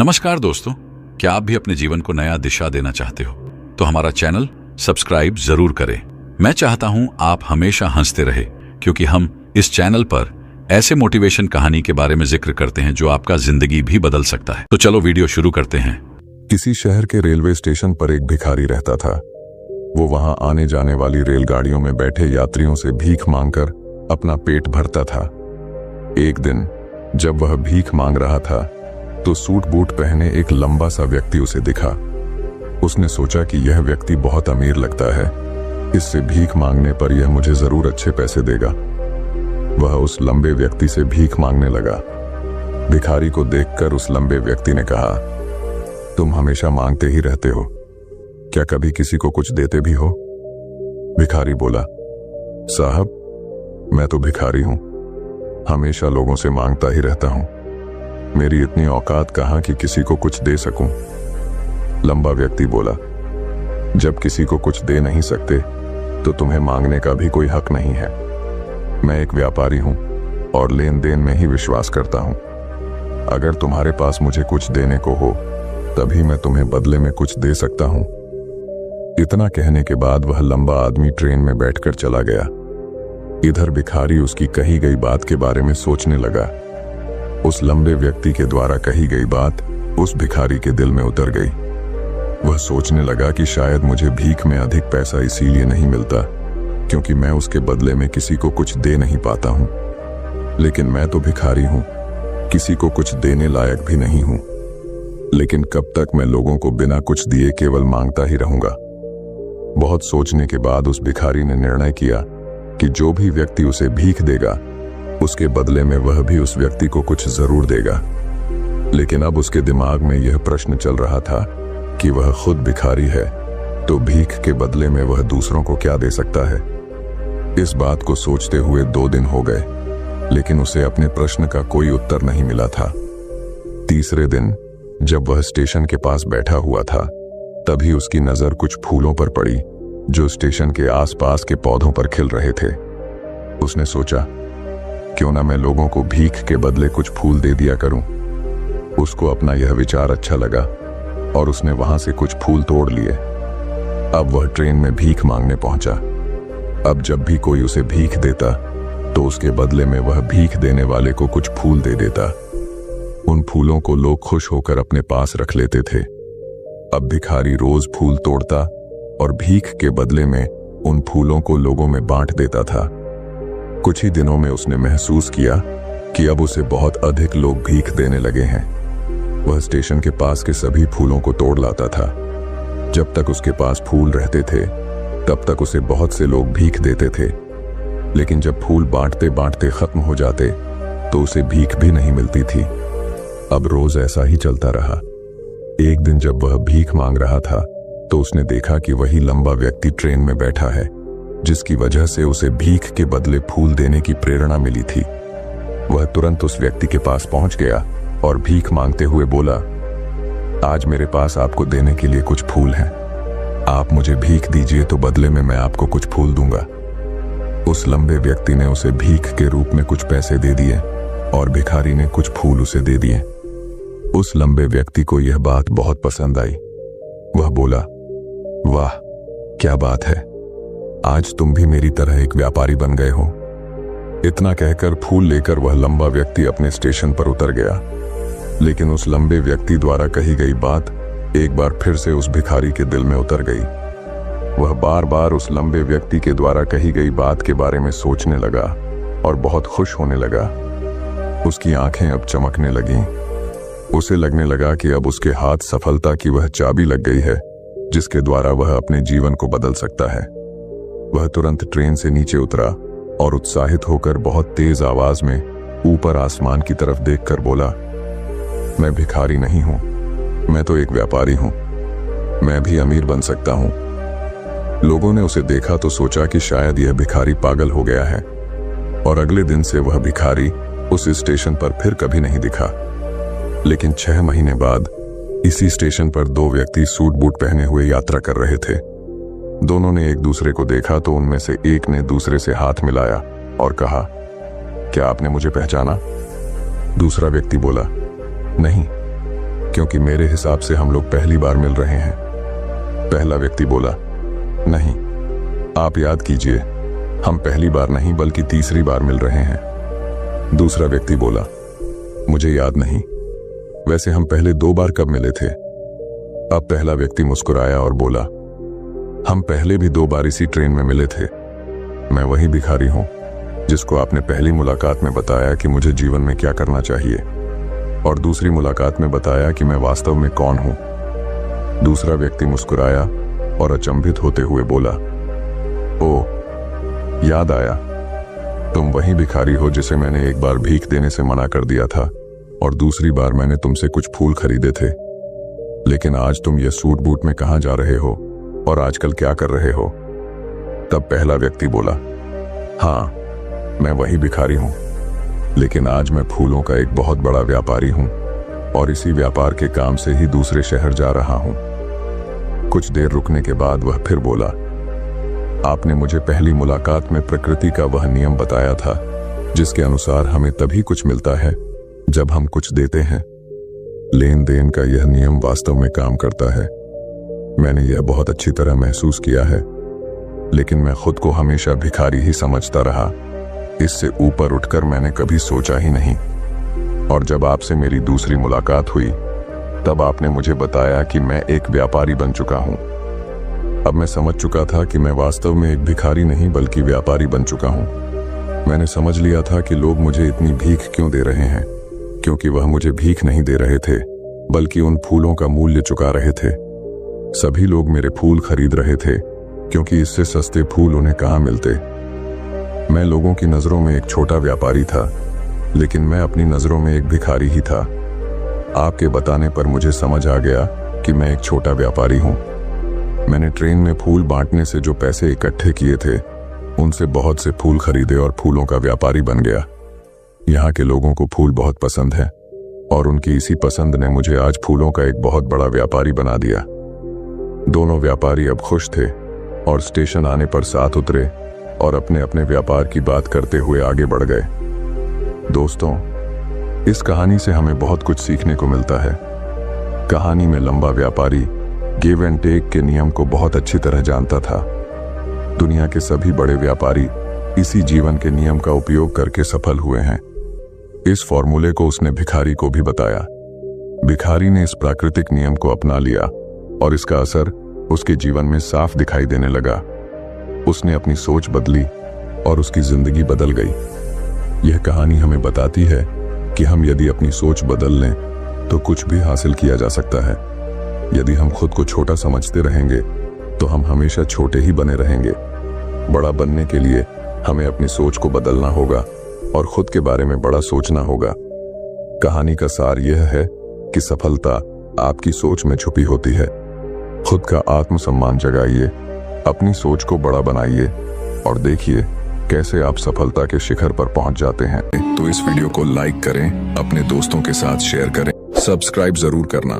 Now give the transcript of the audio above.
नमस्कार दोस्तों, क्या आप भी अपने जीवन को नया दिशा देना चाहते हो तो हमारा चैनल सब्सक्राइब जरूर करें। मैं चाहता हूं आप हमेशा हंसते रहे, क्योंकि हम इस चैनल पर ऐसे मोटिवेशन कहानी के बारे में जिक्र करते हैं जो आपका जिंदगी भी बदल सकता है। तो चलो वीडियो शुरू करते हैं। किसी शहर के रेलवे स्टेशन पर एक भिखारी रहता था। वो वहां आने जाने वाली रेलगाड़ियों में बैठे यात्रियों से भीख मांगकर अपना पेट भरता था। एक दिन जब वह भीख मांग रहा था तो सूट बूट पहने एक लंबा सा व्यक्ति उसे दिखा। उसने सोचा कि यह व्यक्ति बहुत अमीर लगता है, इससे भीख मांगने पर यह मुझे जरूर अच्छे पैसे देगा। वह उस लंबे व्यक्ति से भीख मांगने लगा। भिखारी को देखकर उस लंबे व्यक्ति ने कहा, तुम हमेशा मांगते ही रहते हो, क्या कभी किसी को कुछ देते भी हो? भिखारी बोला, साहब मैं तो भिखारी हूं, हमेशा लोगों से मांगता ही रहता हूं, मेरी इतनी औकात कहां कि किसी को कुछ दे सकूं। लंबा व्यक्ति बोला, जब किसी को कुछ दे नहीं सकते तो तुम्हें मांगने का भी कोई हक नहीं है। मैं एक व्यापारी हूं और लेन देन में ही विश्वास करता हूं। अगर तुम्हारे पास मुझे कुछ देने को हो तभी मैं तुम्हें बदले में कुछ दे सकता हूं। इतना कहने के बाद वह लंबा आदमी ट्रेन में बैठकर चला गया। इधर भिखारी उसकी कही गई बात के बारे में सोचने लगा। उस लंबे व्यक्ति के द्वारा कही गई बात उस भिखारी के दिल में उतर गई। वह सोचने लगा कि शायद मुझे भीख में अधिक पैसा इसीलिए नहीं मिलता क्योंकि मैं उसके बदले में किसी को कुछ दे नहीं पाता हूं। लेकिन मैं तो भिखारी हूं, किसी को कुछ देने लायक भी नहीं हूं। लेकिन कब तक मैं लोगों को बिना कुछ दिए केवल मांगता ही रहूंगा? बहुत सोचने के बाद उस भिखारी ने निर्णय किया कि जो भी व्यक्ति उसे भीख देगा उसके बदले में वह भी उस व्यक्ति को कुछ जरूर देगा। लेकिन अब उसके दिमाग में यह प्रश्न चल रहा था कि वह खुद भिखारी है तो भीख के बदले में वह दूसरों को क्या दे सकता है। इस बात को सोचते हुए 2 दिन हो गए, लेकिन उसे अपने प्रश्न का कोई उत्तर नहीं मिला था। तीसरे दिन जब वह स्टेशन के पास बैठा हुआ था तभी उसकी नजर कुछ फूलों पर पड़ी जो स्टेशन के आसपास के पौधों पर खिल रहे थे। उसने सोचा, क्यों ना मैं लोगों को भीख के बदले कुछ फूल दे दिया करूं। उसको अपना यह विचार अच्छा लगा और उसने वहां से कुछ फूल तोड़ लिए। अब वह ट्रेन में भीख मांगने पहुंचा। अब जब भी कोई उसे भीख देता तो उसके बदले में वह भीख देने वाले को कुछ फूल दे देता। उन फूलों को लोग खुश होकर अपने पास रख लेते थे। अब भिखारी रोज फूल तोड़ता और भीख के बदले में उन फूलों को लोगों में बांट देता था। कुछ ही दिनों में उसने महसूस किया कि अब उसे बहुत अधिक लोग भीख देने लगे हैं। वह स्टेशन के पास के सभी फूलों को तोड़ लाता था। जब तक उसके पास फूल रहते थे तब तक उसे बहुत से लोग भीख देते थे, लेकिन जब फूल बांटते बांटते खत्म हो जाते तो उसे भीख भी नहीं मिलती थी। अब रोज ऐसा ही चलता रहा। एक दिन जब वह भीख मांग रहा था तो उसने देखा कि वही लंबा व्यक्ति ट्रेन में बैठा है, जिसकी वजह से उसे भीख के बदले फूल देने की प्रेरणा मिली थी। वह तुरंत उस व्यक्ति के पास पहुंच गया और भीख मांगते हुए बोला, आज मेरे पास आपको देने के लिए कुछ फूल हैं। आप मुझे भीख दीजिए तो बदले में मैं आपको कुछ फूल दूंगा। उस लंबे व्यक्ति ने उसे भीख के रूप में कुछ पैसे दे दिए और भिखारी ने कुछ फूल उसे दे दिए। उस लंबे व्यक्ति को यह बात बहुत पसंद आई। वह बोला, वाह क्या बात है, आज तुम भी मेरी तरह एक व्यापारी बन गए हो। इतना कहकर फूल लेकर वह लंबा व्यक्ति अपने स्टेशन पर उतर गया। लेकिन उस लंबे व्यक्ति द्वारा कही गई बात एक बार फिर से उस भिखारी के दिल में उतर गई। वह बार बार उस लंबे व्यक्ति के द्वारा कही गई बात के बारे में सोचने लगा और बहुत खुश होने लगा। उसकी आंखें अब चमकने लगीं। उसे लगने लगा कि अब उसके हाथ सफलता की वह चाबी लग गई है जिसके द्वारा वह अपने जीवन को बदल सकता है। वह तुरंत ट्रेन से नीचे उतरा और उत्साहित होकर बहुत तेज आवाज में ऊपर आसमान की तरफ देखकर बोला, मैं भिखारी नहीं हूं, मैं तो एक व्यापारी हूं, मैं भी अमीर बन सकता हूं। लोगों ने उसे देखा तो सोचा कि शायद यह भिखारी पागल हो गया है और अगले दिन से वह भिखारी उस स्टेशन पर फिर कभी नहीं दिखा। लेकिन 6 महीने बाद इसी स्टेशन पर 2 व्यक्ति सूट बूट पहने हुए यात्रा कर रहे थे। दोनों ने एक दूसरे को देखा तो उनमें से एक ने दूसरे से हाथ मिलाया और कहा, क्या आपने मुझे पहचाना? दूसरा व्यक्ति बोला, नहीं, क्योंकि मेरे हिसाब से हम लोग पहली बार मिल रहे हैं। पहला व्यक्ति बोला, नहीं, आप याद कीजिए, हम पहली बार नहीं बल्कि तीसरी बार मिल रहे हैं। दूसरा व्यक्ति बोला, मुझे याद नहीं, वैसे हम पहले 2 बार कब मिले थे? अब पहला व्यक्ति मुस्कुराया और बोला, हम पहले भी 2 बार इसी ट्रेन में मिले थे। मैं वही भिखारी हूं जिसको आपने पहली मुलाकात में बताया कि मुझे जीवन में क्या करना चाहिए, और दूसरी मुलाकात में बताया कि मैं वास्तव में कौन हूं। दूसरा व्यक्ति मुस्कुराया और अचंभित होते हुए बोला, ओ, याद आया, तुम वही भिखारी हो जिसे मैंने एक बार भीख देने से मना कर दिया था और दूसरी बार मैंने तुमसे कुछ फूल खरीदे थे। लेकिन आज तुम ये सूट बूट में कहां जा रहे हो और आजकल क्या कर रहे हो? तब पहला व्यक्ति बोला, हाँ, मैं वही भिखारी हूं, लेकिन आज मैं फूलों का एक बहुत बड़ा व्यापारी हूं और इसी व्यापार के काम से ही दूसरे शहर जा रहा हूं। कुछ देर रुकने के बाद वह फिर बोला, आपने मुझे पहली मुलाकात में प्रकृति का वह नियम बताया था जिसके अनुसार हमें तभी कुछ मिलता है जब हम कुछ देते हैं। लेन देन का यह नियम वास्तव में काम करता है। मैंने यह बहुत अच्छी तरह महसूस किया है, लेकिन मैं खुद को हमेशा भिखारी ही समझता रहा। इससे ऊपर उठकर मैंने कभी सोचा ही नहीं। और जब आपसे मेरी दूसरी मुलाकात हुई तब आपने मुझे बताया कि मैं एक व्यापारी बन चुका हूं। अब मैं समझ चुका था कि मैं वास्तव में एक भिखारी नहीं बल्कि व्यापारी बन चुका हूं। मैंने समझ लिया था कि लोग मुझे इतनी भीख क्यों दे रहे हैं, क्योंकि वह मुझे भीख नहीं दे रहे थे बल्कि उन फूलों का मूल्य चुका रहे थे। सभी लोग मेरे फूल खरीद रहे थे क्योंकि इससे सस्ते फूल उन्हें कहां मिलते। मैं लोगों की नजरों में एक छोटा व्यापारी था, लेकिन मैं अपनी नजरों में एक भिखारी ही था। आपके बताने पर मुझे समझ आ गया कि मैं एक छोटा व्यापारी हूं। मैंने ट्रेन में फूल बांटने से जो पैसे इकट्ठे किए थे उनसे बहुत से फूल खरीदे और फूलों का व्यापारी बन गया। यहाँ के लोगों को फूल बहुत पसंद है और उनकी इसी पसंद ने मुझे आज फूलों का एक बहुत बड़ा व्यापारी बना दिया। दोनों व्यापारी अब खुश थे और स्टेशन आने पर साथ उतरे और अपने अपने व्यापार की बात करते हुए आगे बढ़ गए। दोस्तों, इस कहानी से हमें बहुत कुछ सीखने को मिलता है। कहानी में लंबा व्यापारी गिव एंड टेक के नियम को बहुत अच्छी तरह जानता था। दुनिया के सभी बड़े व्यापारी इसी जीवन के नियम का उपयोग करके सफल हुए हैं। इस फॉर्मूले को उसने भिखारी को भी बताया। भिखारी ने इस प्राकृतिक नियम को अपना लिया और इसका असर उसके जीवन में साफ दिखाई देने लगा। उसने अपनी सोच बदली और उसकी जिंदगी बदल गई। यह कहानी हमें बताती है कि हम यदि अपनी सोच बदल लें तो कुछ भी हासिल किया जा सकता है। यदि हम खुद को छोटा समझते रहेंगे तो हम हमेशा छोटे ही बने रहेंगे। बड़ा बनने के लिए हमें अपनी सोच को बदलना होगा और खुद के बारे में बड़ा सोचना होगा। कहानी का सार यह है कि सफलता आपकी सोच में छुपी होती है। खुद का आत्मसम्मान जगाइए, अपनी सोच को बड़ा बनाइए और देखिए कैसे आप सफलता के शिखर पर पहुंच जाते हैं। तो इस वीडियो को लाइक करें, अपने दोस्तों के साथ शेयर करें, सब्सक्राइब जरूर करना।